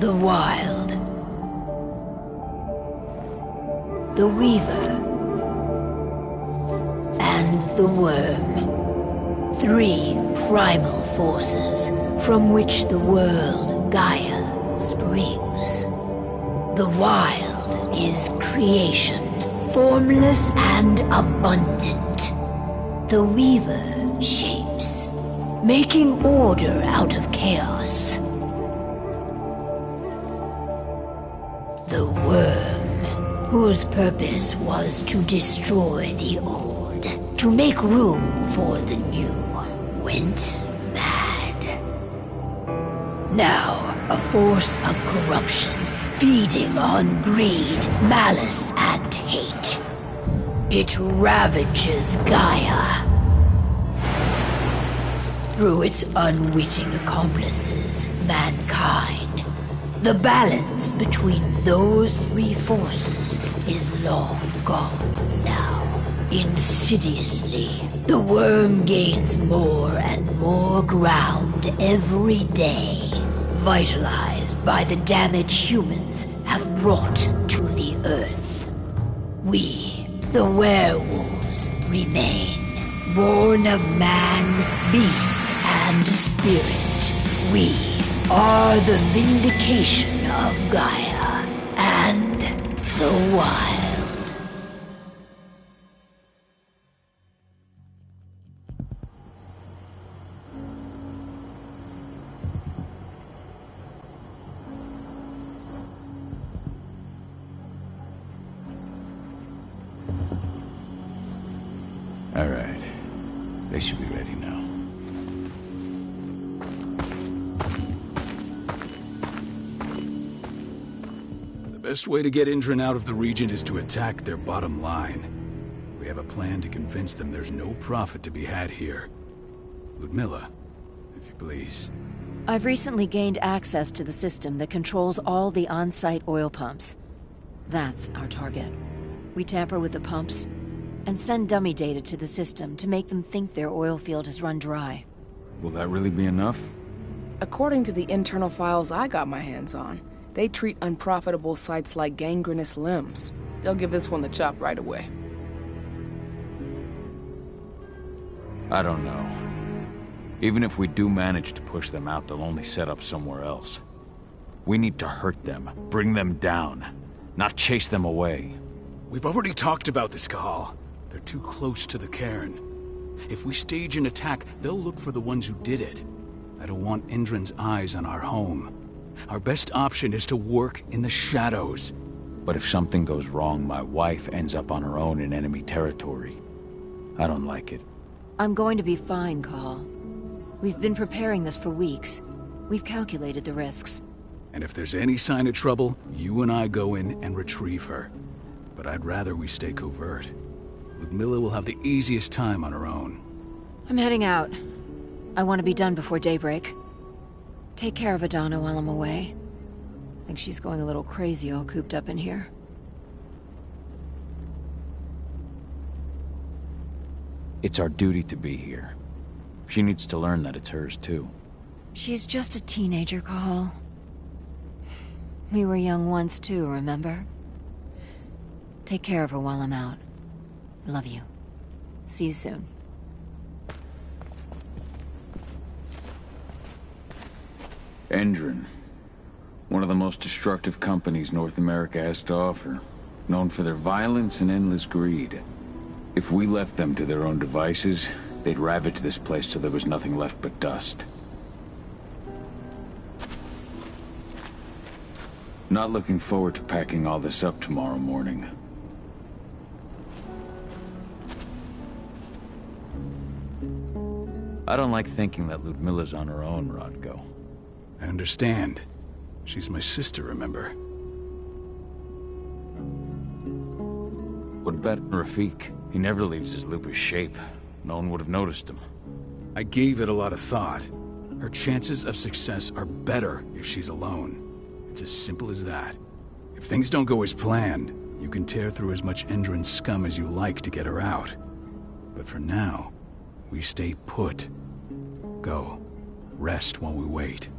The Wild. The Weaver. And the Worm. Three primal forces from which the world Gaia springs. The Wild is creation, formless and abundant. The Weaver shapes, making order out of chaos. The Worm, whose purpose was to destroy the old, to make room for the new, went mad. Now, a force of corruption, feeding on greed, malice, and hate. It ravages Gaia. Through its unwitting accomplices, mankind. The balance between those three forces is long gone now. Insidiously, the worm gains more and more ground every day, vitalized by the damage humans have brought to the Earth. We, the werewolves, remain, born of man, beast, and spirit. We are the vindication of Gaia and the wild. All right. They should be ready now. The best way to get Indran out of the region is to attack their bottom line. We have a plan to convince them there's no profit to be had here. Ludmilla, if you please. I've recently gained access to the system that controls all the on-site oil pumps. That's our target. We tamper with the pumps and send dummy data to the system to make them think their oil field has run dry. Will that really be enough? According to the internal files I got my hands on, they treat unprofitable sites like gangrenous limbs. They'll give this one the chop right away. I don't know. Even if we do manage to push them out, they'll only set up somewhere else. We need to hurt them, bring them down, not chase them away. We've already talked about this, Kahal. They're too close to the cairn. If we stage an attack, they'll look for the ones who did it. I don't want Indran's eyes on our home. Our best option is to work in the shadows. But if something goes wrong, my wife ends up on her own in enemy territory. I don't like it. I'm going to be fine, Call. We've been preparing this for weeks. We've calculated the risks. And if there's any sign of trouble, you and I go in and retrieve her. But I'd rather we stay covert. Ludmilla will have the easiest time on her own. I'm heading out. I want to be done before daybreak. Take care of Adana while I'm away. I think she's going a little crazy all cooped up in here. It's our duty to be here. She needs to learn that it's hers too. She's just a teenager, Call. We were young once too, remember? Take care of her while I'm out. Love you. See you soon. Indran. One of the most destructive companies North America has to offer. Known for their violence and endless greed. If we left them to their own devices, they'd ravage this place till there was nothing left but dust. Not looking forward to packing all this up tomorrow morning. I don't like thinking that Ludmilla's on her own, Rodko. I understand. She's my sister, remember? What about Rafik? He never leaves his lupus shape. No one would have noticed him. I gave it a lot of thought. Her chances of success are better if she's alone. It's as simple as that. If things don't go as planned, you can tear through as much Indran scum as you like to get her out. But for now, we stay put. Go. Rest while we wait.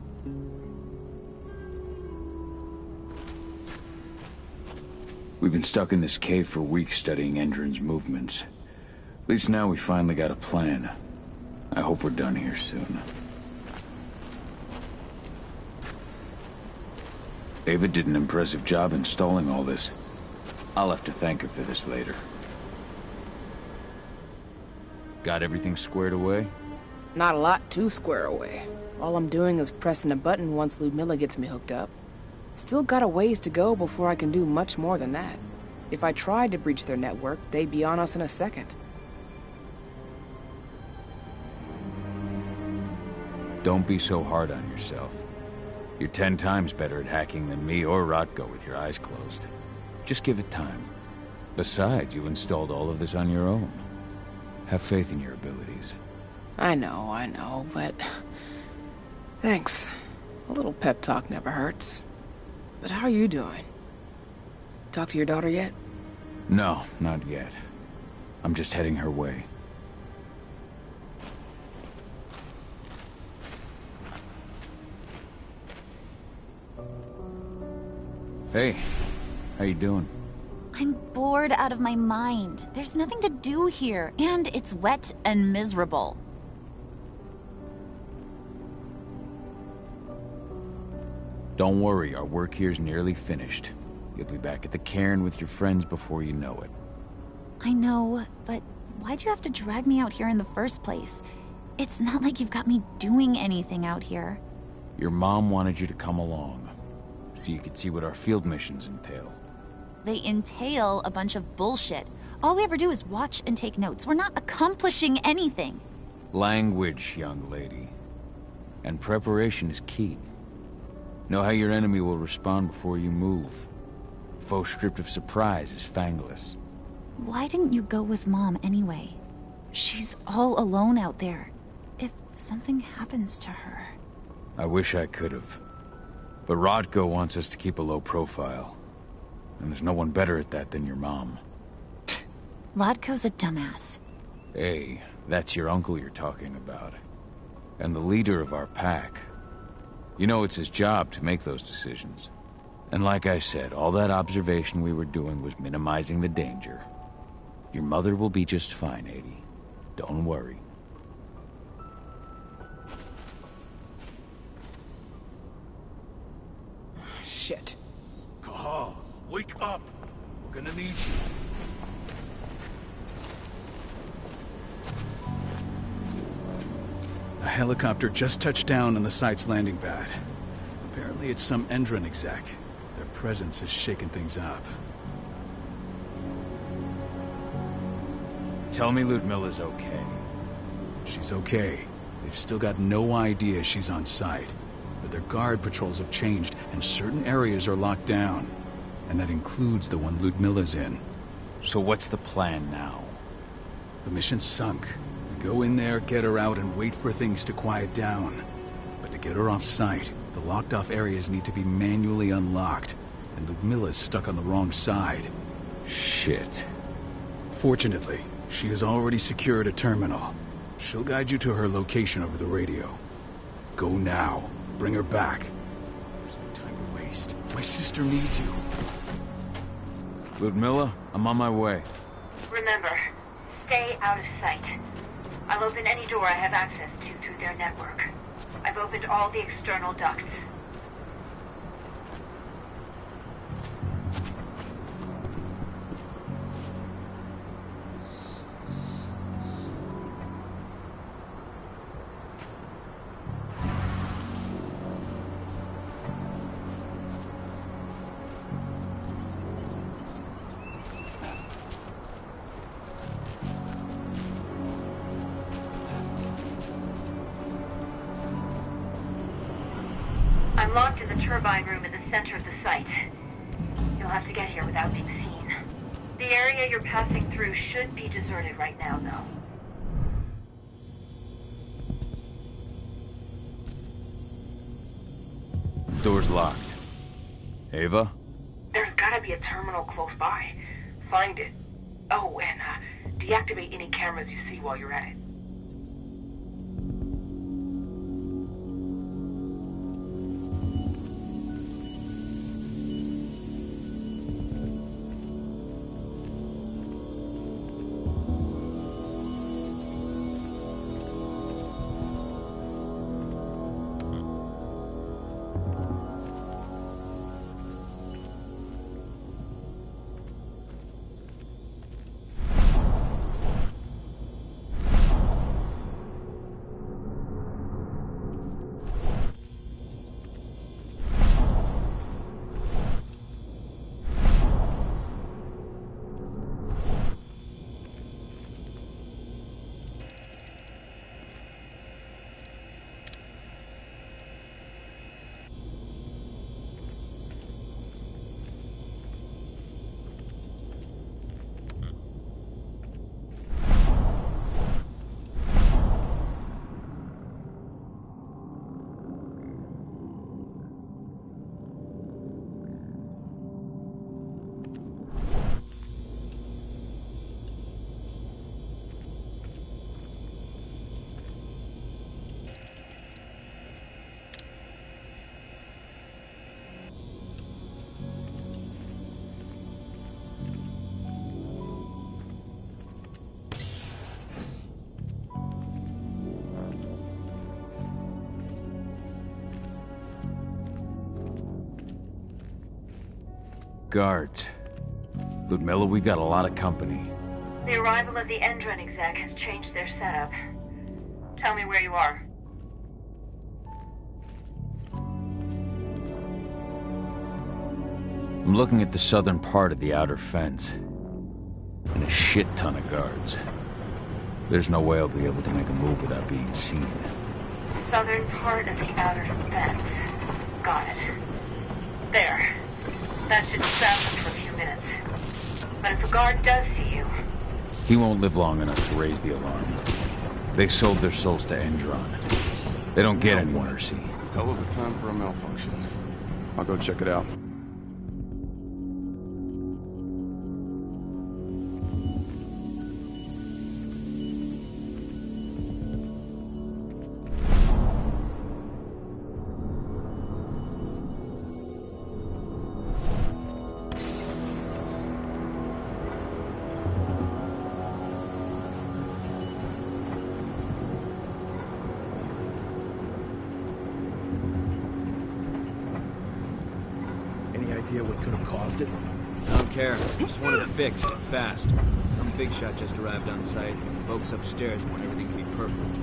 We've been stuck in this cave for weeks studying Indran's movements. At least now we finally got a plan. I hope we're done here soon. Ava did an impressive job installing all this. I'll have to thank her for this later. Got everything squared away? Not a lot to square away. All I'm doing is pressing a button once Ludmilla gets me hooked up. Still got a ways to go before I can do much more than that. If I tried to breach their network, they'd be on us in a second. Don't be so hard on yourself. You're 10 times better at hacking than me or Rodko with your eyes closed. Just give it time. Besides, you installed all of this on your own. Have faith in your abilities. I know, but... Thanks. A little pep talk never hurts. But how are you doing? Talk to your daughter yet? No, not yet. I'm just heading her way. Hey, how you doing? I'm bored out of my mind. There's nothing to do here, and it's wet and miserable. Don't worry, our work here's nearly finished. You'll be back at the cairn with your friends before you know it. I know, but why'd you have to drag me out here in the first place? It's not like you've got me doing anything out here. Your mom wanted you to come along, so you could see what our field missions entail. They entail a bunch of bullshit. All we ever do is watch and take notes. We're not accomplishing anything. Language, young lady. And preparation is key. Know how your enemy will respond before you move. Foe stripped of surprise is fangless. Why didn't you go with Mom anyway? She's all alone out there. If something happens to her... I wish I could have. But Rodko wants us to keep a low profile. And there's no one better at that than your mom. Rodko's a dumbass. Hey, that's your uncle you're talking about. And the leader of our pack. You know it's his job to make those decisions. And like I said, all that observation we were doing was minimizing the danger. Your mother will be just fine, Adie. Don't worry. Shit. Cahal, wake up! We're gonna need you. A helicopter just touched down on the site's landing pad. Apparently it's some Endron exec. Their presence has shaken things up. Tell me Ludmilla's okay. She's okay. They've still got no idea she's on site. But their guard patrols have changed, and certain areas are locked down. And that includes the one Ludmilla's in. So what's the plan now? The mission's sunk. We go in there, get her out, and wait for things to quiet down. But to get her off site, the locked-off areas need to be manually unlocked. And Ludmilla's stuck on the wrong side. Shit. Fortunately, she has already secured a terminal. She'll guide you to her location over the radio. Go now. Bring her back. There's no time to waste. My sister needs you. Ludmilla, I'm on my way. Remember, stay out of sight. I'll open any door I have access to through their network. I've opened all the external ducts. I'm locked in the turbine room in the center of the site. You'll have to get here without being seen. The area you're passing through should be deserted right now, though. Door's locked. Ava? There's gotta be a terminal close by. Find it. Oh, and deactivate any cameras you see while you're at it. guards. Ludmilla, we got a lot of company. The arrival of the Endron exec has changed their setup. Tell me where you are. I'm looking at the southern part of the outer fence. And a shit ton of guards. There's no way I'll be able to make a move without being seen. Southern part of the outer fence. Got it. There. That should stop them for a few minutes. But if a guard does see you... He won't live long enough to raise the alarm. They sold their souls to Endron. They don't get any mercy. Hell of a time for a malfunction. I'll go check it out. What could have caused it? I don't care. Just want it fixed, fast. Some big shot just arrived on site, and the folks upstairs want everything to be perfect.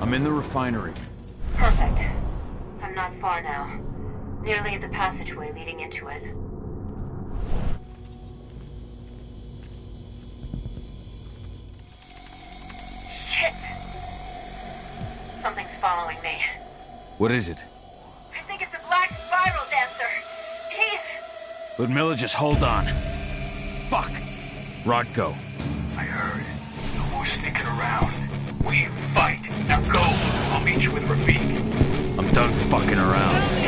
I'm in the refinery. Perfect. I'm not far now. Nearly at the passageway leading into it. Shit! Something's following me. What is it? I think it's a black spiral dancer. He's... Ludmilla, just hold on. Fuck! Rodko. I heard. No more sticking around. We fight. Now go. I'll meet you with Rafik. I'm done fucking around.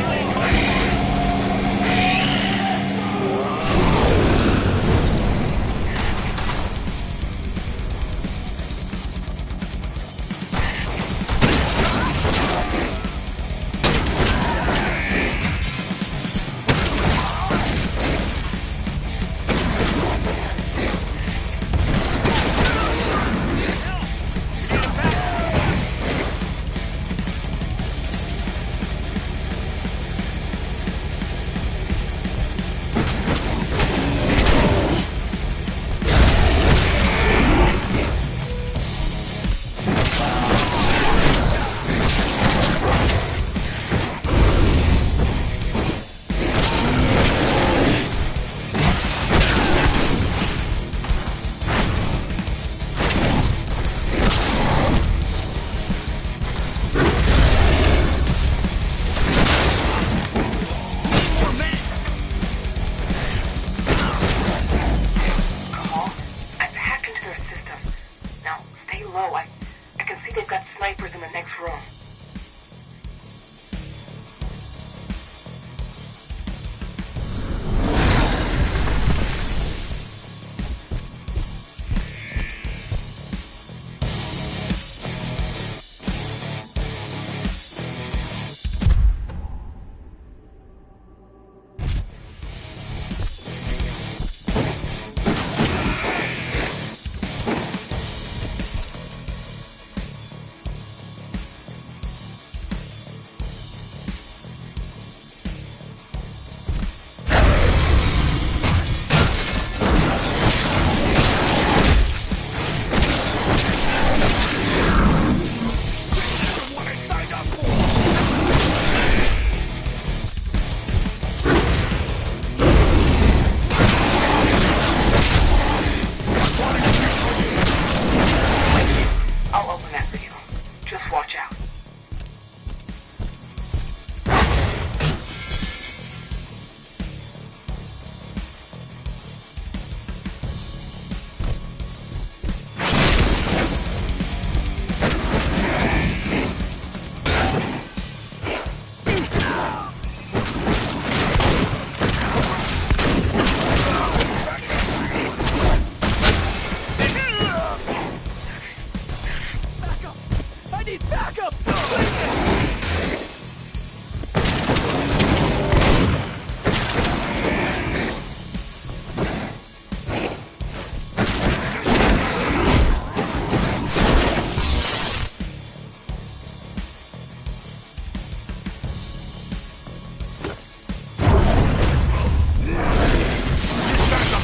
Backup!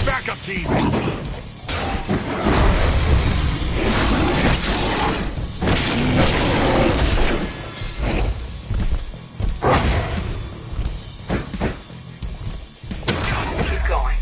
Backup team! Keep going.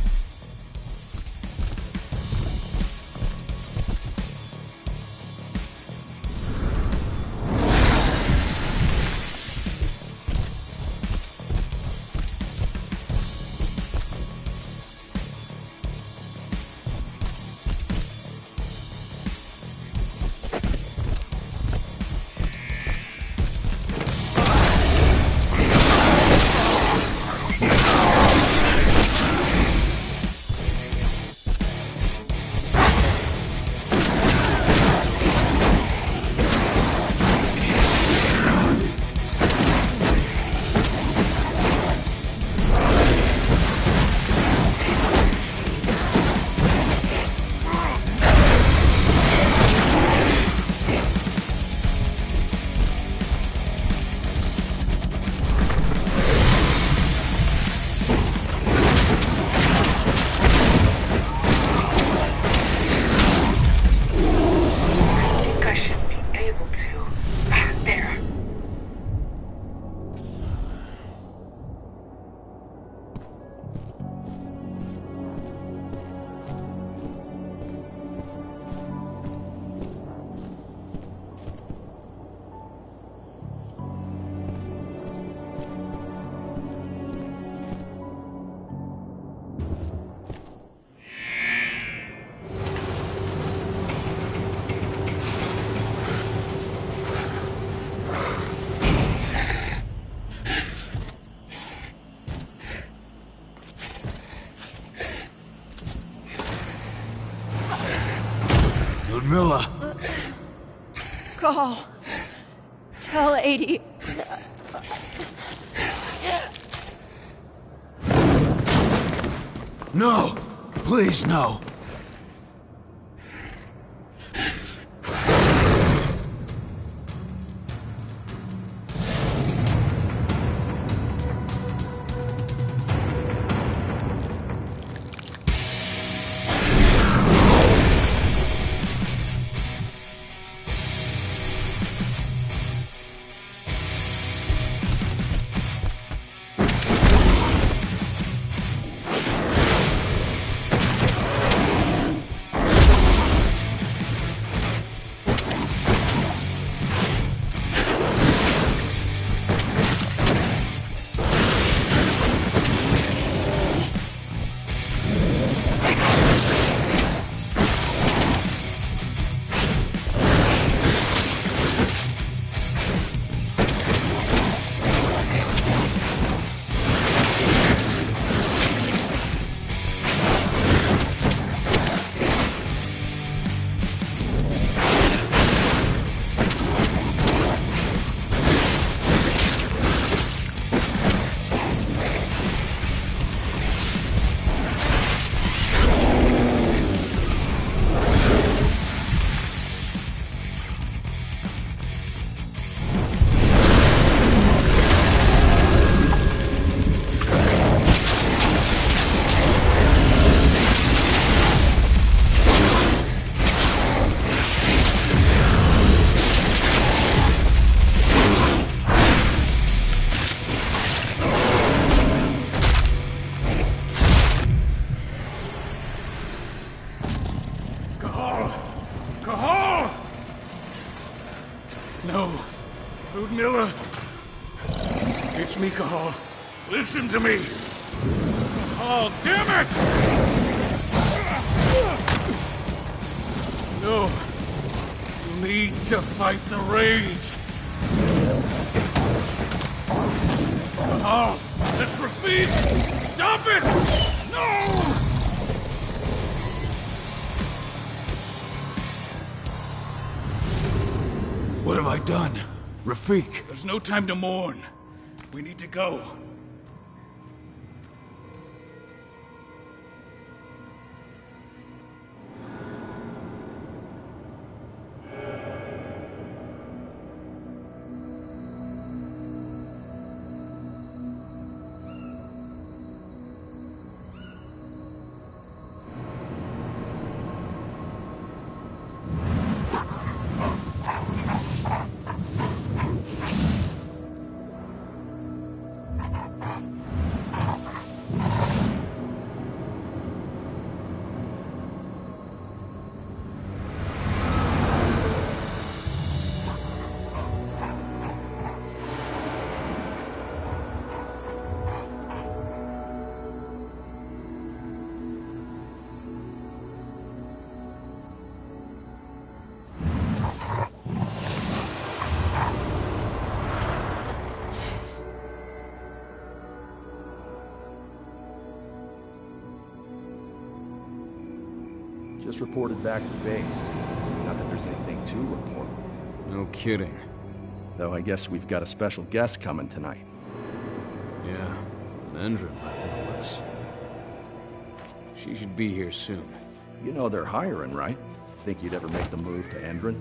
Ludmilla! Call. Tell 80. No! Please, no! No. Ludmilla. It's me, Cahal. Listen to me. Cahal, damn it! No. You need to fight the rage. Cahal, this Rafid! Stop it! No! What have I done? Rafik! There's no time to mourn. We need to go. Just reported back to base. Not that there's anything to report. No kidding. Though I guess we've got a special guest coming tonight. Yeah, an Endron rep, no less. She should be here soon. You know they're hiring, right? Think you'd ever make the move to Endron?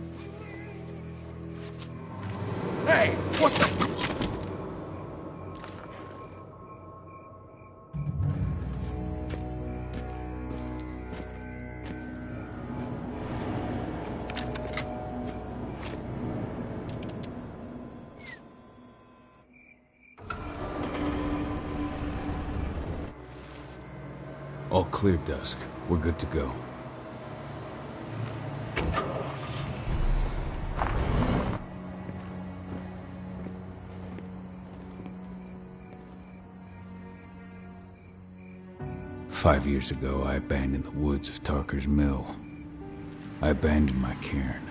Hey! What the... All clear, Dusk. We're good to go. "5 years ago, I abandoned the woods of Tarker's Mill. I abandoned my cairn.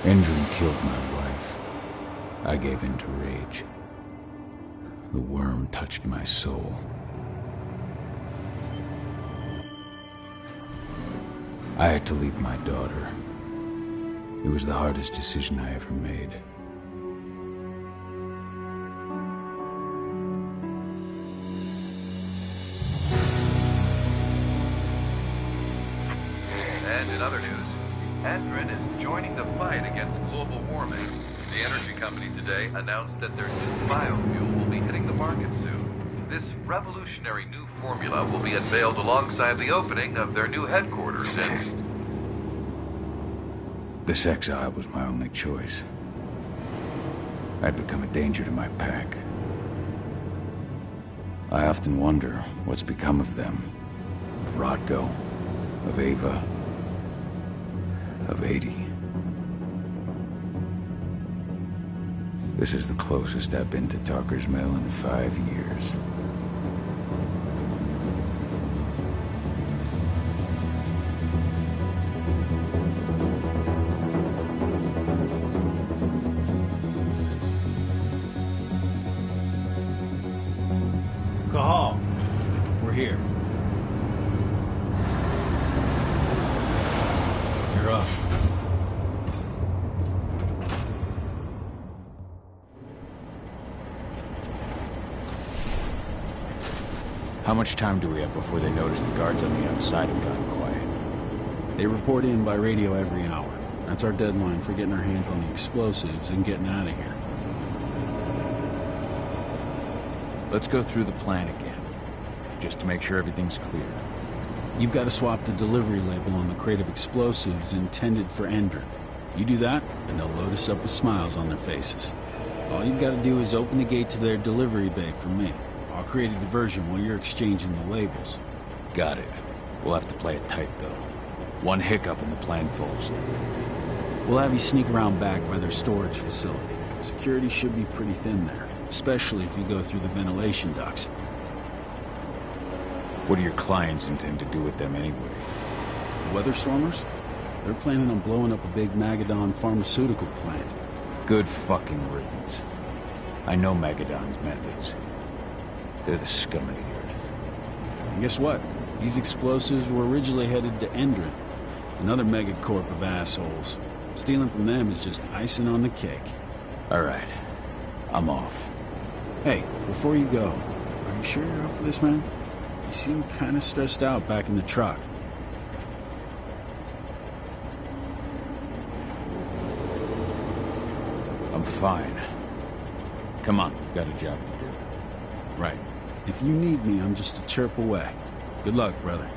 Endron killed my wife. I gave in to rage. The worm touched my soul. I had to leave my daughter. It was the hardest decision I ever made. And in other news, Endron is joining the fight against global warming. The energy company today announced that their new biofuel will be hitting the market soon. This revolutionary new formula will be unveiled alongside the opening of their new headquarters in... This exile was my only choice. I'd become a danger to my pack. I often wonder what's become of them. Of Rodko, of Ava, of 80. This is the closest I've been to Tarker's Mill in 5 years. Cahal, we're here. You're up. How much time do we have before they notice the guards on the outside have gotten quiet? They report in by radio every hour. That's our deadline for getting our hands on the explosives and getting out of here. Let's go through the plan again, just to make sure everything's clear. You've got to swap the delivery label on the crate of explosives intended for Endron. You do that, and they'll load us up with smiles on their faces. All you've got to do is open the gate to their delivery bay for me. I'll create a diversion while you're exchanging the labels. Got it. We'll have to play it tight, though. One hiccup and the plan falls through. We'll have you sneak around back by their storage facility. Security should be pretty thin there, especially if you go through the ventilation ducts. What do your clients intend to do with them anyway? The Weatherstormers? They're planning on blowing up a big Magadon pharmaceutical plant. Good fucking riddance. I know Magadon's methods. They're the scum of the earth. And guess what? These explosives were originally headed to Endron, another megacorp of assholes. Stealing from them is just icing on the cake. All right. I'm off. Hey, before you go, are you sure you're up for this, man? You seem kind of stressed out back in the truck. I'm fine. Come on, we've got a job to do. Right. If you need me, I'm just a chirp away. Good luck, brother.